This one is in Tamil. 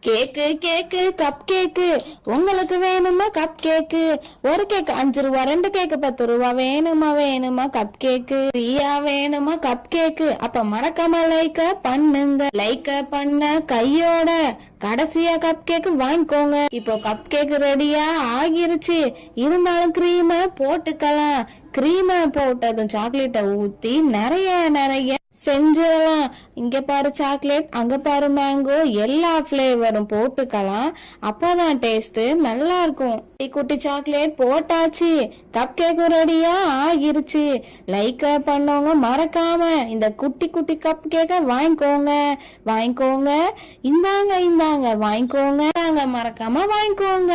கேக்கு கேக்கு கப் கேக்கு உங்களுக்கு வேணுமா கப் கேக்கு? ஒரு கேக்கு 5 ரூபா, 2 கேக்கு 10 ரூபா. வேணுமா கப் கேக்கு? ஃப்ரீயா வேணுமா கப் கேக்கு? அப்ப மறக்காம லைக்க பண்ணுங்க. லைக்க பண்ண கையோட கடைசியா கப் கேக்கு வாங்கிக்கோங்க. இப்போ கப் கேக்கு ரெடியா ஆகிருச்சு. இருந்தாலும் கிரீமை போட்டுக்கலாம். கிரீமை போட்டதும் சாக்லேட்டை ஊத்தி நிறைய நிறைய செஞ்சிடலாம். இங்க பாரு சாக்லேட், அங்க பாரு மேங்கோ, எல்லா ஃபிளேவரும் போட்டுக்கலாம். அப்பதான் டேஸ்ட் நல்லா இருக்கும். குட்டி குட்டி சாக்லேட் போட்டாச்சு. கப் கேக்கும் ரெடியா ஆகிருச்சு. லைக் பண்ணவங்க மறக்காம இந்த குட்டி குட்டி கப் கேக்க வாங்கிக்கோங்க. இந்தாங்க வாங்கிக்கோங்க. மறக்காம வாங்கிக்கோங்க.